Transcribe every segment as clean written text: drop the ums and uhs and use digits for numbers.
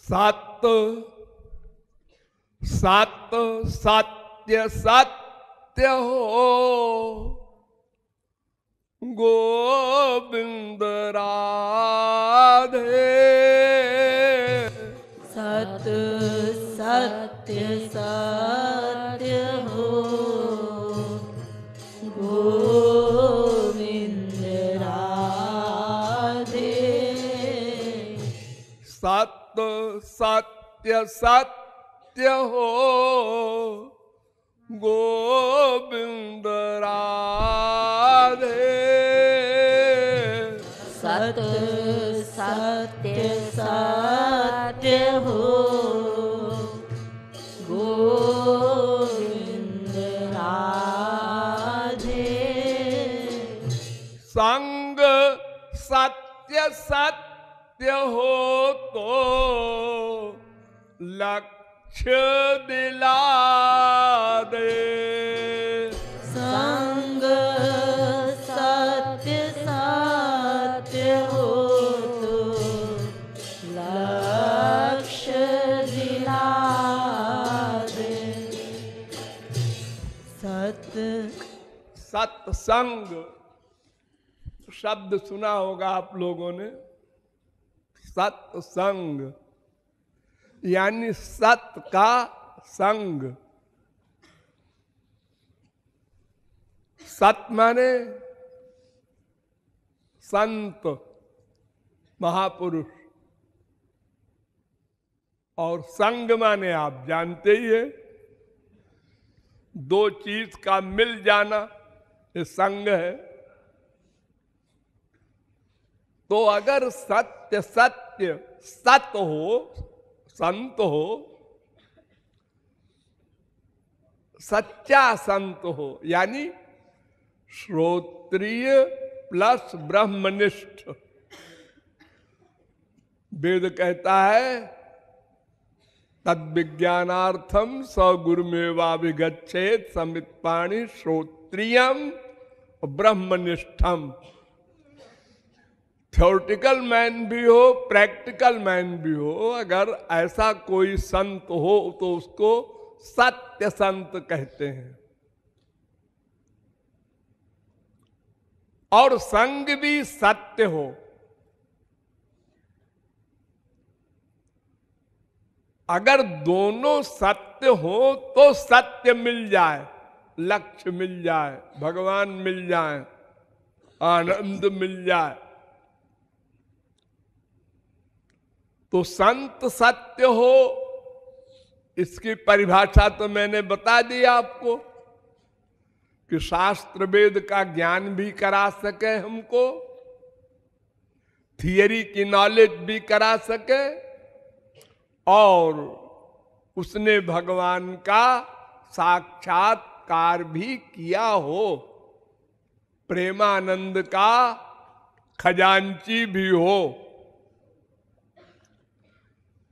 सत सत सत्य सत्य हो गोविंद राधे। सत सत्य सत्य हो गोविंद राधे। सत सत्य सत्य हो गोविंद राधे। सत सत्य सत्य हो गोविंद राधे। संग सत्य सत्य हो तो लक्ष्य दिला दे। संग सत्य सत्य हो तो लक्ष्य दिला दे। सत्संग शब्द सुना होगा आप लोगों ने। सत्संग यानी सत का संग। सत माने संत महापुरुष और संग माने आप जानते ही है, दो चीज का मिल जाना ये संग है। तो अगर सत्य सत्य सत हो, संत हो, सच्चा संत हो यानी श्रोत्रिय प्लस ब्रह्मनिष्ठ। वेद कहता है तद विज्ञानार्थम स गुरुमेवाभिगच्छेत समित्पाणि श्रोत्रियम ब्रह्मनिष्ठम। थ्योरेटिकल मैन भी हो, प्रैक्टिकल मैन भी हो, अगर ऐसा कोई संत हो तो उसको सत्य संत कहते हैं। और संग भी सत्य हो। अगर दोनों सत्य हो तो सत्य मिल जाए, लक्ष्य मिल जाए, भगवान मिल जाए, आनंद मिल जाए। तो संत सत्य हो इसकी परिभाषा तो मैंने बता दी आपको कि शास्त्र वेद का ज्ञान भी करा सके, हमको थियरी की नॉलेज भी करा सके, और उसने भगवान का साक्षात्कार भी किया हो, प्रेमानंद का खजांची भी हो,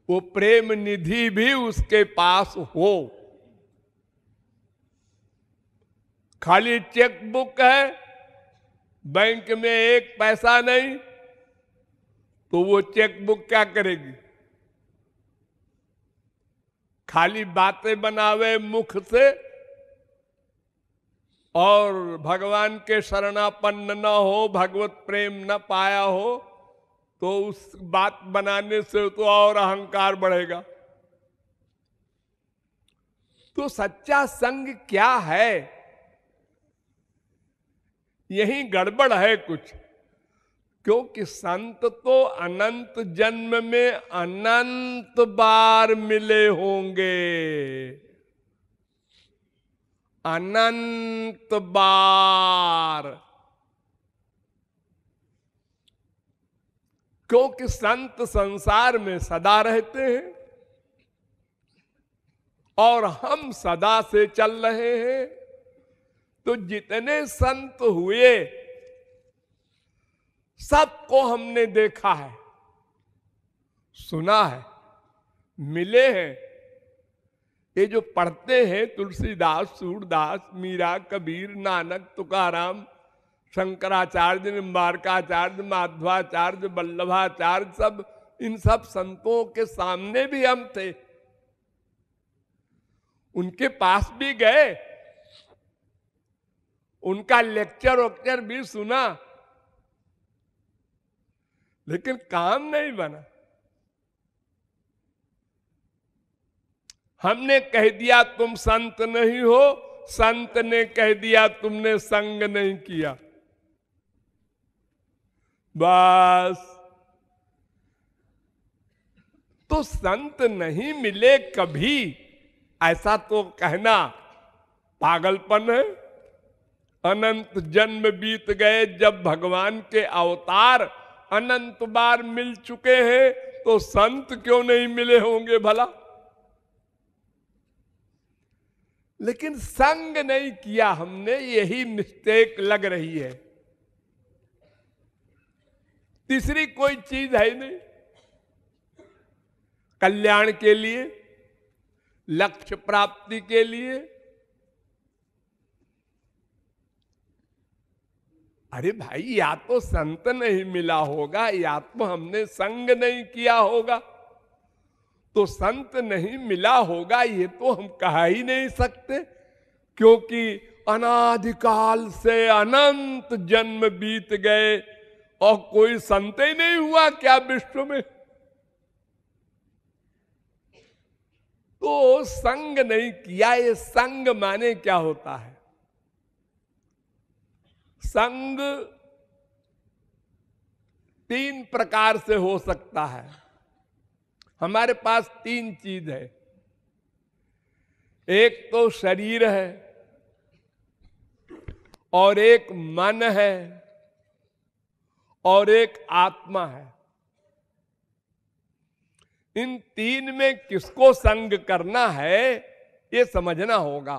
वो प्रेम निधि भी उसके पास हो। खाली चेक बुक है, बैंक में एक पैसा नहीं, तो वो चेक बुक क्या करेगी? खाली बातें बनावे मुख से और भगवान के शरणापन्न न हो, भगवत प्रेम न पाया हो, तो उस बात बनाने से तो और अहंकार बढ़ेगा। तो सच्चा संग क्या है? यही गड़बड़ है कुछ, क्योंकि संत तो अनंत जन्म में अनंत बार मिले होंगे, अनंत बार। क्योंकि संत संसार में सदा रहते हैं और हम सदा से चल रहे हैं। तो जितने संत हुए सबको हमने देखा है, सुना है, मिले हैं। ये जो पढ़ते हैं तुलसीदास, सूरदास, मीरा, कबीर, नानक, तुकाराम, शंकराचार्य, निम्बारकाचार्य, माधवाचार्य, वल्लभाचार्य, सब इन सब संतों के सामने भी हम थे, उनके पास भी गए, उनका लेक्चर वक्चर भी सुना, लेकिन काम नहीं बना। हमने कह दिया तुम संत नहीं हो, संत ने कह दिया तुमने संग नहीं किया। बस तो संत नहीं मिले कभी, ऐसा तो कहना पागलपन है। अनंत जन्म बीत गए, जब भगवान के अवतार अनंत बार मिल चुके हैं, तो संत क्यों नहीं मिले होंगे भला? लेकिन संग नहीं किया हमने, यही मिस्टेक लग रही है। तीसरी कोई चीज है नहीं। कल्याण के लिए, लक्ष्य प्राप्ति के लिए, अरे भाई या तो संत नहीं मिला होगा, या तो हमने संग नहीं किया होगा। तो संत नहीं मिला होगा ये तो हम कह ही नहीं सकते, क्योंकि अनादिकाल से अनंत जन्म बीत गए और कोई संत ही नहीं हुआ क्या विश्व में? तो संग नहीं किया। ये संग माने क्या होता है? संग तीन प्रकार से हो सकता है। हमारे पास तीन चीज है। एक तो शरीर है, और एक मन है, और एक आत्मा है। इन तीन में किसको संग करना है ये समझना होगा।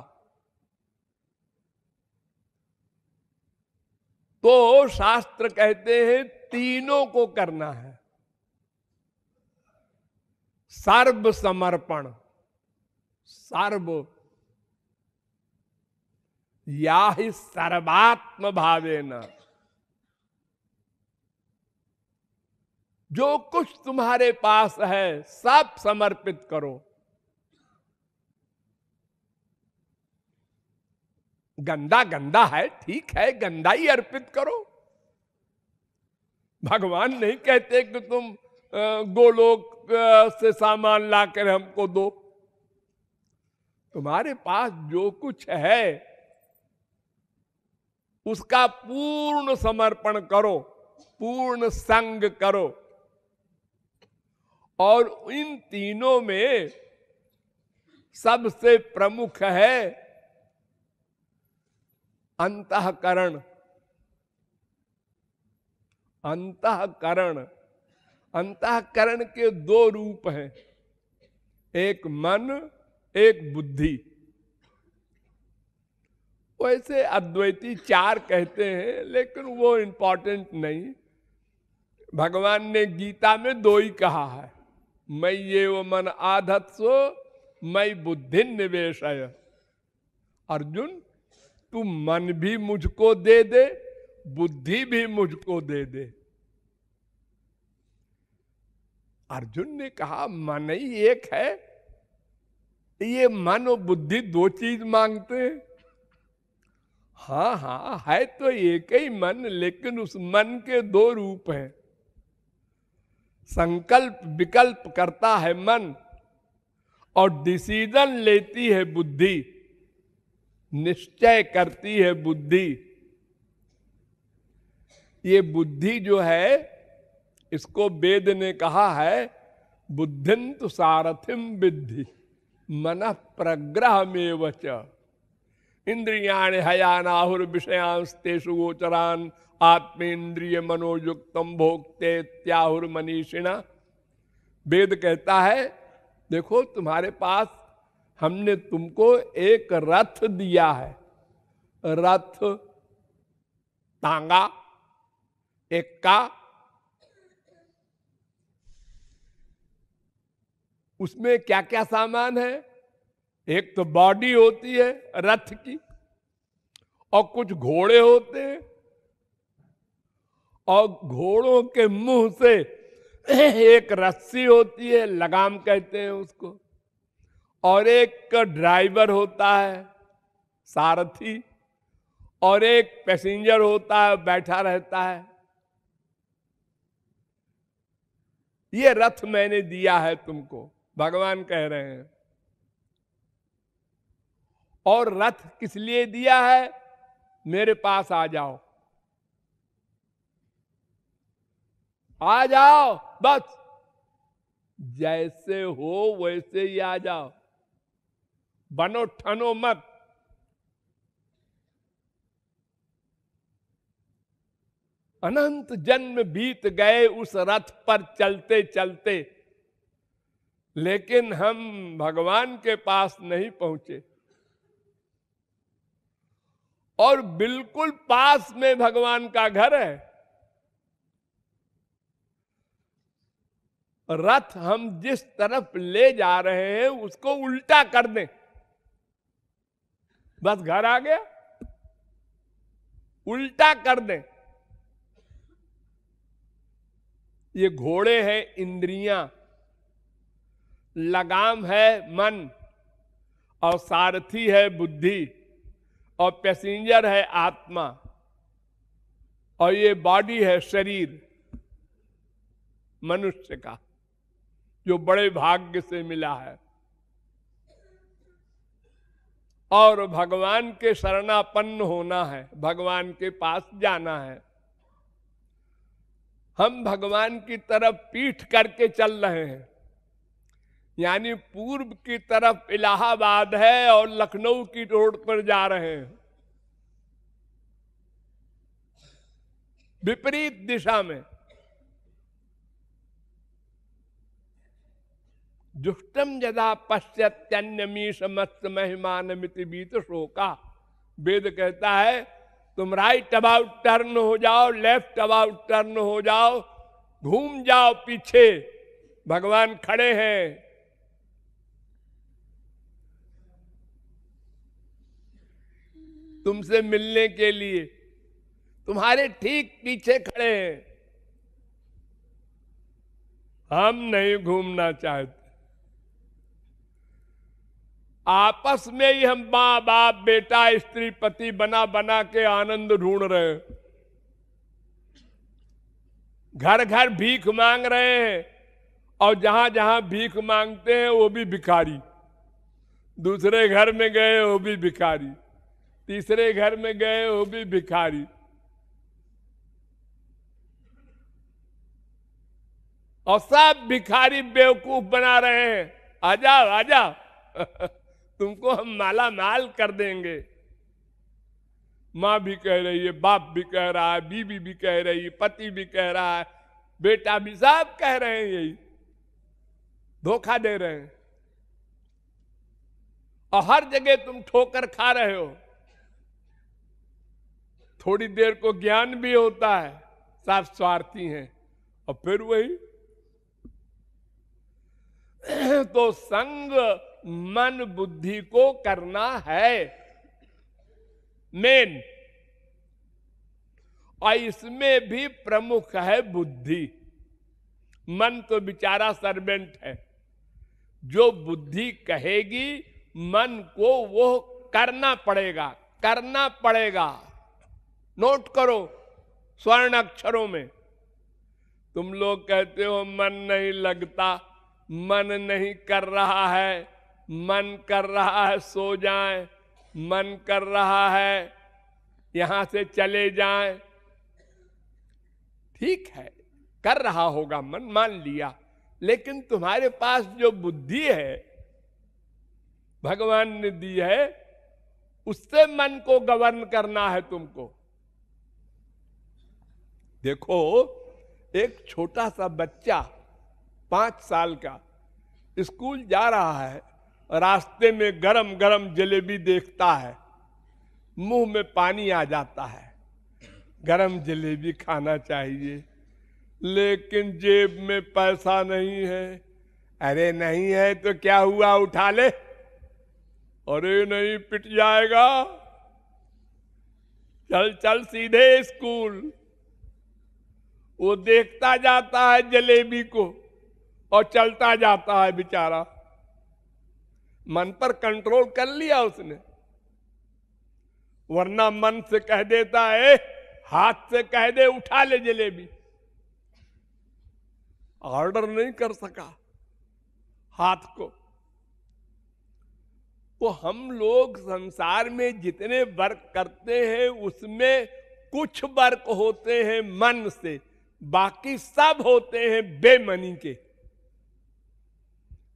तो शास्त्र कहते हैं तीनों को करना है। सर्व समर्पण, सर्व या ही सर्वात्म भावेन, जो कुछ तुम्हारे पास है सब समर्पित करो। गंदा गंदा है, ठीक है, गंदा ही अर्पित करो। भगवान नहीं कहते कि तुम गोलोक से सामान लाकर हमको दो। तुम्हारे पास जो कुछ है उसका पूर्ण समर्पण करो, पूर्ण संग करो। और इन तीनों में सबसे प्रमुख है अंतःकरण। अंतःकरण, अंतःकरण के दो रूप हैं, एक मन, एक बुद्धि। वैसे अद्वैती चार कहते हैं, लेकिन वो इंपॉर्टेंट नहीं। भगवान ने गीता में दो ही कहा है, मैं ये वो मन आधत्सो मैं बुद्धि निवेशय। अर्जुन तू मन भी मुझको दे दे, बुद्धि भी मुझको दे दे। अर्जुन ने कहा मन ही एक है, ये मन और बुद्धि दो चीज मांगते हैं। हाँ हाँ है तो एक ही मन, लेकिन उस मन के दो रूप हैं। संकल्प विकल्प करता है मन, और डिसीजन लेती है बुद्धि, निश्चय करती है बुद्धि। ये बुद्धि जो है, इसको वेद ने कहा है बुद्धिन्तु सारथिम विद्धि मनः प्रग्रहमेव च इंद्रियाणि हयानाहुर विषयांस्तेषु गोचरान् आत्मेन्द्रिय मनोयुक्तम भोक्ते त्याहुर मनीषिणा। वेद कहता है देखो तुम्हारे पास हमने तुमको एक रथ दिया है, रथ, तांगा, एक्का। उसमें क्या क्या सामान है? एक तो बॉडी होती है रथ की, और कुछ घोड़े होते हैं, और घोड़ों के मुंह से एक रस्सी होती है, लगाम कहते हैं उसको, और एक ड्राइवर होता है, सारथी, और एक पैसेंजर होता है, बैठा रहता है। ये रथ मैंने दिया है तुमको, भगवान कह रहे हैं। और रथ किस लिए दिया है? मेरे पास आ जाओ, आ जाओ, बस जैसे हो वैसे ही आ जाओ, बनो ठनो मत। अनंत जन्म बीत गए उस रथ पर चलते चलते, लेकिन हम भगवान के पास नहीं पहुंचे। और बिल्कुल पास में भगवान का घर है। रथ हम जिस तरफ ले जा रहे हैं उसको उल्टा कर दें, बस घर आ गया। उल्टा कर दें। ये घोड़े हैं इंद्रियां, लगाम है मन, और सारथी है बुद्धि, और पैसेंजर है आत्मा, और ये बॉडी है शरीर मनुष्य का, जो बड़े भाग्य से मिला है। और भगवान के शरणापन्न होना है, भगवान के पास जाना है। हम भगवान की तरफ पीठ करके चल रहे हैं, यानी पूर्व की तरफ इलाहाबाद है और लखनऊ की रोड पर जा रहे हैं, विपरीत दिशा में। जुष्टम यदा पश्यत्यन्यमीश मत्स्य महिमानमिति बीत शोका। वेद कहता है तुम राइट अबाउट टर्न हो जाओ, लेफ्ट अबाउट टर्न हो जाओ, घूम जाओ पीछे, भगवान खड़े हैं। तुमसे मिलने के लिए, तुम्हारे ठीक पीछे खड़े हैं। हम नहीं घूमना चाहते। आपस में ही हम मां बाप बेटा स्त्री पति बना बना के आनंद ढूंढ रहे हैं। घर घर भीख मांग रहे हैं, और जहां जहां भीख मांगते हैं वो भी भिखारी। दूसरे घर में गए वो भी भिखारी, तीसरे घर में गए वो भी भिखारी। और सब भिखारी बेवकूफ बना रहे हैं। आ जाओ आ जाओ तुमको हम माला माल कर देंगे। माँ भी कह रही है, बाप भी कह रहा है, बीवी भी कह रही है, पति भी कह रहा है, बेटा भी, सब कह रहे हैं यही, धोखा दे रहे हैं। और हर जगह तुम ठोकर खा रहे हो। थोड़ी देर को ज्ञान भी होता है, सब स्वार्थी हैं, और फिर वही। तो संग मन बुद्धि को करना है मेन, और इसमें भी प्रमुख है बुद्धि। मन तो बेचारा सर्वेंट है, जो बुद्धि कहेगी मन को वो करना पड़ेगा, करना पड़ेगा। नोट करो स्वर्ण अक्षरों में। तुम लोग कहते हो मन नहीं लगता, मन नहीं कर रहा है, मन कर रहा है सो जाएं, मन कर रहा है यहां से चले जाएं। ठीक है, कर रहा होगा मन, मान लिया, लेकिन तुम्हारे पास जो बुद्धि है भगवान ने दी है, उससे मन को गवर्न करना है तुमको। देखो, एक छोटा सा बच्चा 5 साल का स्कूल जा रहा है, रास्ते में गरम गरम जलेबी देखता है, मुंह में पानी आ जाता है, गरम जलेबी खाना चाहिए, लेकिन जेब में पैसा नहीं है। अरे नहीं है तो क्या हुआ, उठा ले। अरे नहीं, पिट जाएगा, चल चल सीधे स्कूल। वो देखता जाता है जलेबी को और चलता जाता है बेचारा। मन पर कंट्रोल कर लिया उसने, वरना मन से कह देता है, हाथ से कह दे उठा ले जलेबी। ऑर्डर नहीं कर सका हाथ को। तो हम लोग संसार में जितने वर्क करते हैं उसमें कुछ वर्क होते हैं मन से, बाकी सब होते हैं बेमनी के।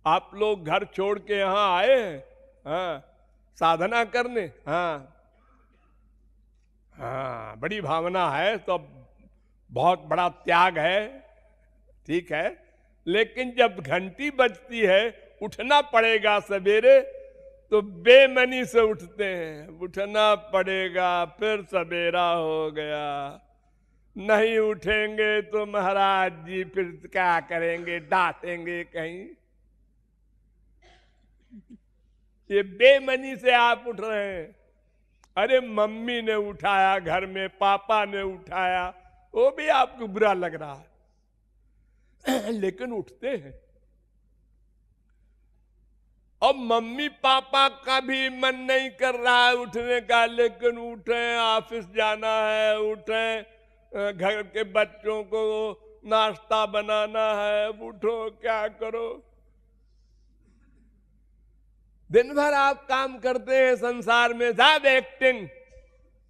आप लोग घर छोड़ के यहां आए हैं, हाँ, साधना करने, हाँ हाँ, बड़ी भावना है, तो बहुत बड़ा त्याग है, ठीक है। लेकिन जब घंटी बजती है, उठना पड़ेगा सवेरे, तो बेमनी से उठते हैं। उठना पड़ेगा, फिर सवेरा हो गया। नहीं उठेंगे तो महाराज जी फिर क्या करेंगे, डांटेंगे कहीं। ये बेमनी से आप उठ रहे हैं। अरे मम्मी ने उठाया, घर में पापा ने उठाया, वो भी आपको बुरा लग रहा है लेकिन उठते हैं। अब मम्मी पापा का भी मन नहीं कर रहा है उठने का, लेकिन उठे, ऑफिस जाना है, उठे, घर के बच्चों को नाश्ता बनाना है, उठो, क्या करो। दिन भर आप काम करते हैं संसार में, सब एक्टिंग,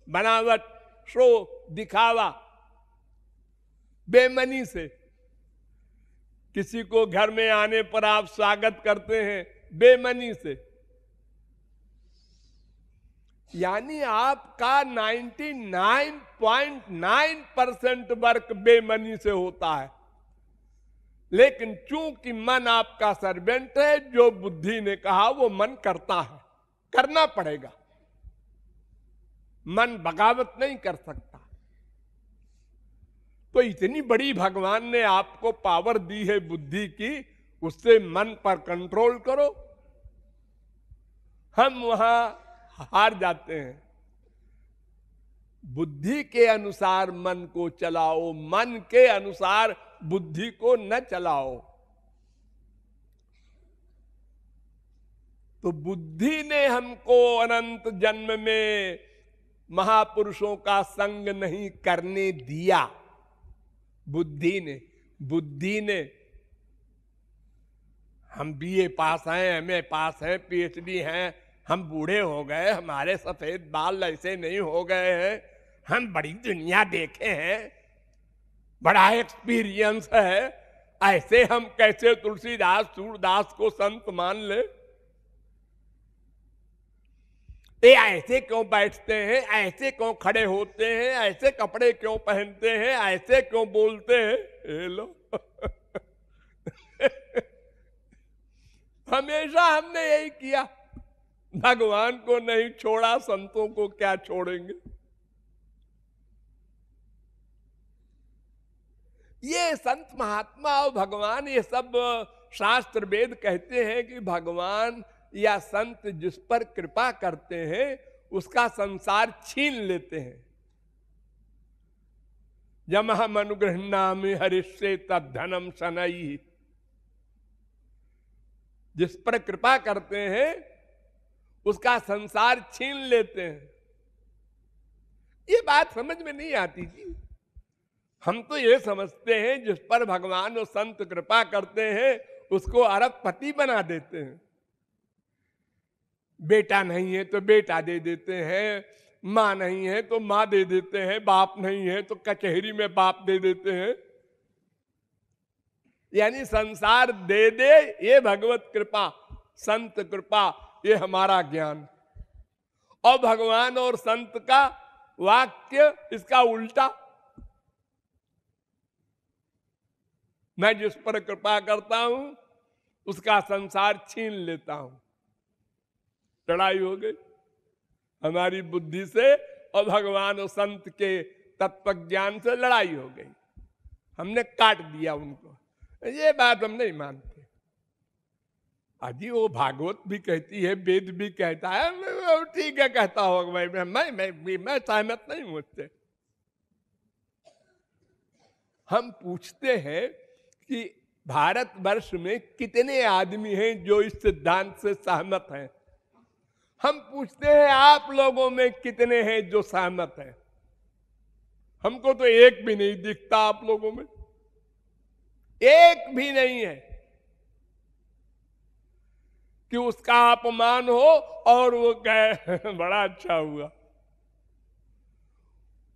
बनावट, शो, दिखावा, बेमनी से। किसी को घर में आने पर आप स्वागत करते हैं बेमनी से। यानी आपका 99.9% वर्क बेमनी से होता है। लेकिन चूंकि मन आपका सर्वेंट है, जो बुद्धि ने कहा वो मन करता है, करना पड़ेगा। मन बगावत नहीं कर सकता। तो इतनी बड़ी भगवान ने आपको पावर दी है बुद्धि की, उससे मन पर कंट्रोल करो। हम वहां हार जाते हैं। बुद्धि के अनुसार मन को चलाओ, मन के अनुसार बुद्धि को न चलाओ। तो बुद्धि ने हमको अनंत जन्म में महापुरुषों का संग नहीं करने दिया। बुद्धि ने हम बीए पास हैं, एमए पास हैं, पीएचडी हैं, हम बूढ़े हो गए, हमारे सफेद बाल ऐसे नहीं हो गए हैं, हम बड़ी दुनिया देखे हैं, बड़ा एक्सपीरियंस है, ऐसे हम कैसे तुलसीदास सूरदास को संत मान ले। ये ऐसे क्यों बैठते हैं, ऐसे क्यों खड़े होते हैं, ऐसे कपड़े क्यों पहनते हैं, ऐसे क्यों बोलते हैं। ये लो हमेशा हमने यही किया, भगवान को नहीं छोड़ा, संतों को क्या छोड़ेंगे। ये संत महात्मा और भगवान, ये सब शास्त्र वेद कहते हैं कि भगवान या संत जिस पर कृपा करते हैं उसका संसार छीन लेते हैं। जमहम अनुगृह्णामि हरिष्ये तद धनम शनैः। जिस पर कृपा करते हैं उसका संसार छीन लेते हैं। ये बात समझ में नहीं आती जी। हम तो ये समझते हैं जिस पर भगवान और संत कृपा करते हैं उसको अरबपति बना देते हैं। बेटा नहीं है तो बेटा दे देते हैं, मां नहीं है तो मां दे देते हैं, बाप नहीं है तो कचहरी में बाप दे देते हैं। यानी संसार दे दे ये भगवत कृपा, संत कृपा, ये हमारा ज्ञान। और भगवान और संत का वाक्य इसका उल्टा। मैं जिस पर कृपा करता हूं उसका संसार छीन लेता हूं। लड़ाई हो गई हमारी बुद्धि से और भगवान और संत के तत्व ज्ञान से लड़ाई हो गई। हमने काट दिया उनको। ये बात हम नहीं मानते। अजी वो भागवत भी कहती है, वेद भी कहता है, ठीक है कहता होगा भाई, मैं सहमत नहीं हूं उससे। हम पूछते हैं कि भारतवर्ष में कितने आदमी हैं जो इस सिद्धांत से सहमत हैं। हम पूछते हैं आप लोगों में कितने हैं जो सहमत हैं। हमको तो एक भी नहीं दिखता, आप लोगों में एक भी नहीं है कि उसका अपमान हो और वो कहे बड़ा अच्छा हुआ,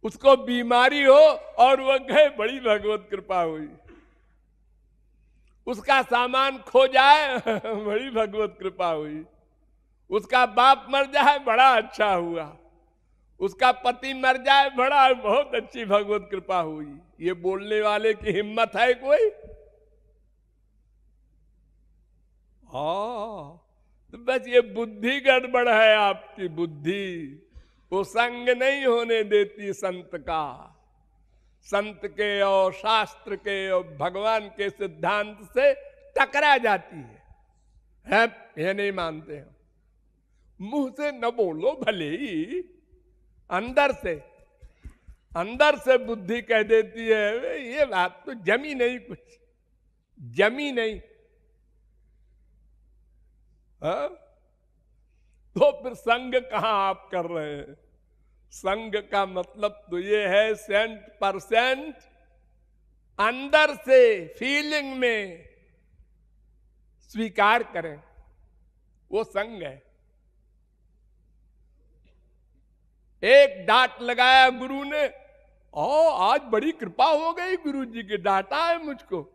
उसको बीमारी हो और वो कहे बड़ी भगवत कृपा हुई, उसका सामान खो जाए बड़ी भगवत कृपा हुई, उसका बाप मर जाए बड़ा अच्छा हुआ, उसका पति मर जाए बड़ा बहुत अच्छी भगवत कृपा हुई। ये बोलने वाले की हिम्मत है कोई? तो बस ये बुद्धि गड़बड़ है आपकी बुद्धि, वो संग नहीं होने देती संत का, संत के और शास्त्र के और भगवान के सिद्धांत से टकरा जाती है। ये नहीं मानते हैं, मुंह से न बोलो भले ही, अंदर से बुद्धि कह देती है ये बात तो जमी नहीं, कुछ जमी नहीं। हाँ? तो फिर संग कहां आप कर रहे हैं? संग का मतलब तो ये है 100% अंदर से फीलिंग में स्वीकार करें, वो संग है। एक डांट लगाया गुरु ने, आज बड़ी कृपा हो गई गुरु जी की, डांटा है मुझको।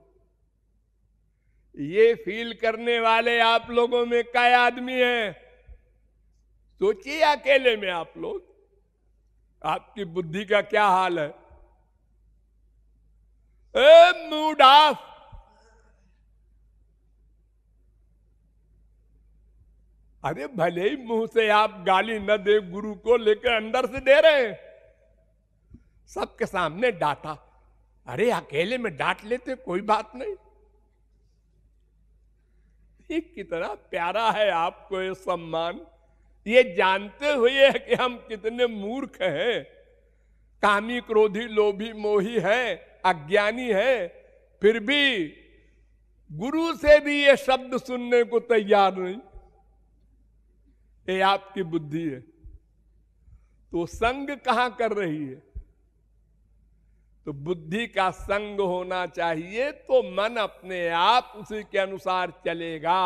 ये फील करने वाले आप लोगों में कई आदमी हैं? सोचिए अकेले में आप लोग, आपकी बुद्धि का क्या हाल है? मूड ऑफ, अरे भले ही मुंह से आप गाली न दे गुरु को, लेकर अंदर से दे रहे हैं, सबके सामने डांटा। अरे अकेले में डांट लेते कोई बात नहीं। ये कितना प्यारा है आपको ये सम्मान, ये जानते हुए कि हम कितने मूर्ख हैं, कामी क्रोधी लोभी मोही हैं, अज्ञानी हैं, फिर भी गुरु से भी ये शब्द सुनने को तैयार नहीं। ये आपकी बुद्धि है। तो संग कहां कर रही है? तो बुद्धि का संग होना चाहिए तो मन अपने आप उसी के अनुसार चलेगा।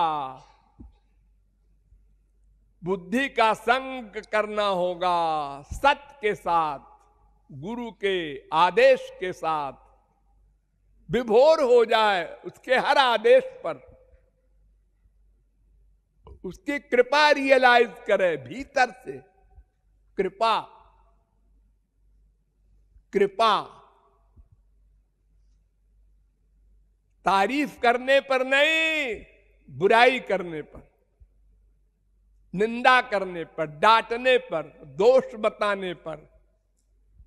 बुद्धि का संग करना होगा सत्य के साथ, गुरु के आदेश के साथ, विभोर हो जाए उसके हर आदेश पर, उसकी कृपा रियलाइज करे भीतर से। कृपा, कृपा तारीफ करने पर नहीं, बुराई करने पर, निंदा करने पर, डांटने पर, दोष बताने पर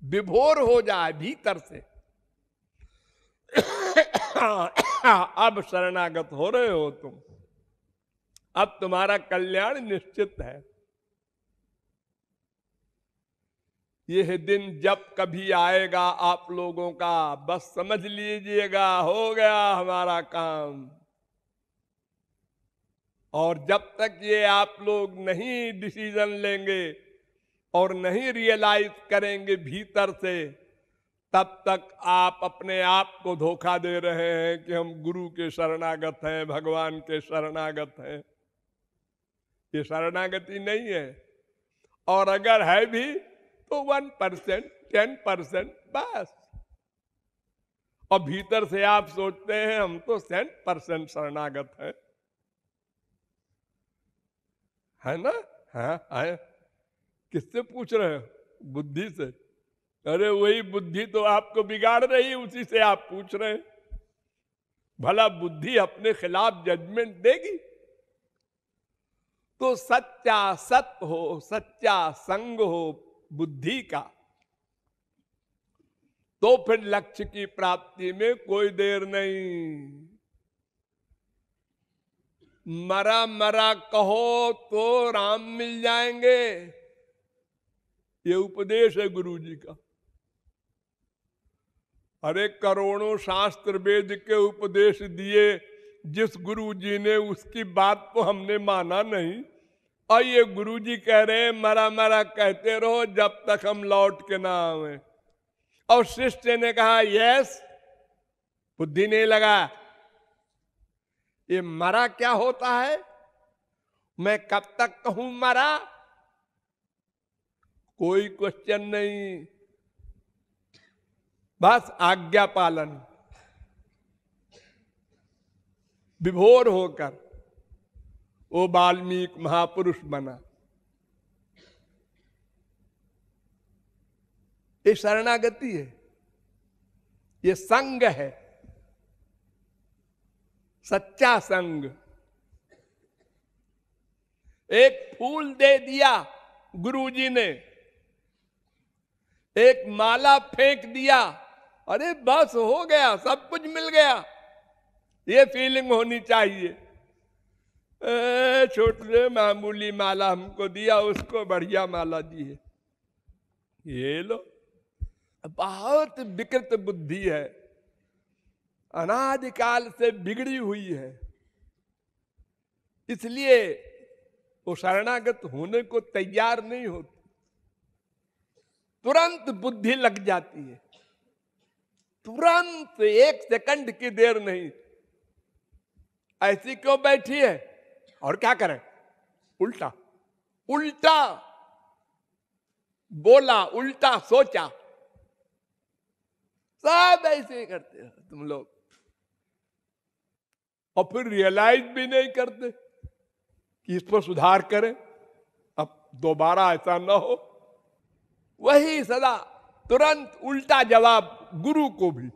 विभोर हो जाए भीतर से। अब शरणागत हो रहे हो तुम, अब तुम्हारा कल्याण निश्चित है। यह दिन जब कभी आएगा आप लोगों का, बस समझ लीजिएगा हो गया हमारा काम। और जब तक ये आप लोग नहीं डिसीजन लेंगे और नहीं रियलाइज करेंगे भीतर से, तब तक आप अपने आप को धोखा दे रहे हैं कि हम गुरु के शरणागत हैं, भगवान के शरणागत हैं। ये शरणागति नहीं है। और अगर है भी तो 1%, 10% बस। और भीतर से आप सोचते हैं हम तो 100% शरणागत हैं, है ना? है। किससे पूछ रहे हो? बुद्धि से। अरे वही बुद्धि तो आपको बिगाड़ रही है, उसी से आप पूछ रहे हैं। भला बुद्धि अपने खिलाफ जजमेंट देगी? तो सच्चा सत्य हो, सच्चा संग हो बुद्धि का, तो फिर लक्ष्य की प्राप्ति में कोई देर नहीं। मरा मरा कहो तो राम मिल जाएंगे, ये उपदेश है गुरु जी का। अरे करोड़ों शास्त्र वेद के उपदेश दिए, जिस गुरु जी ने उसकी बात को हमने माना नहीं, और ये गुरु जी कह रहे हैं मरा मरा कहते रहो जब तक हम लौट के ना आवे। और शिष्य ने कहा यस, बुद्धि नहीं लगा। ये मरा क्या होता है, मैं कब तक कहूं मरा, कोई क्वेश्चन नहीं, बस आज्ञा पालन। विभोर होकर वो वाल्मीकि महापुरुष बना। ये शरणागति है, ये संग है, सच्चा संग। एक फूल दे दिया गुरुजी ने, एक माला फेंक दिया, अरे बस हो गया, सब कुछ मिल गया, ये फीलिंग होनी चाहिए। छोटे मामूली माला हमको दिया, उसको बढ़िया माला दी है, ये लो। बहुत विकृत बुद्धि है, अनादिकाल से बिगड़ी हुई है, इसलिए वो शरणागत होने को तैयार नहीं होती, तुरंत बुद्धि लग जाती है, तुरंत, एक सेकंड की देर नहीं। ऐसी क्यों बैठी है, और क्या करें, उल्टा उल्टा बोला, उल्टा सोचा, सब ऐसे ही करते हो तुम लोग, और फिर रियलाइज भी नहीं करते कि इस पर सुधार करें, अब दोबारा ऐसा ना हो। वही सदा तुरंत उल्टा जवाब गुरु को भी।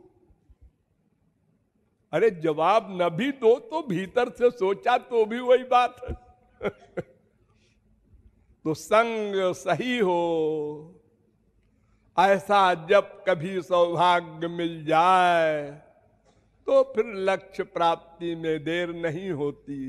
अरे जवाब न भी दो तो भीतर से सोचा तो भी वही बात है। तो संग सही हो, ऐसा जब कभी सौभाग्य मिल जाए तो फिर लक्ष्य प्राप्ति में देर नहीं होती।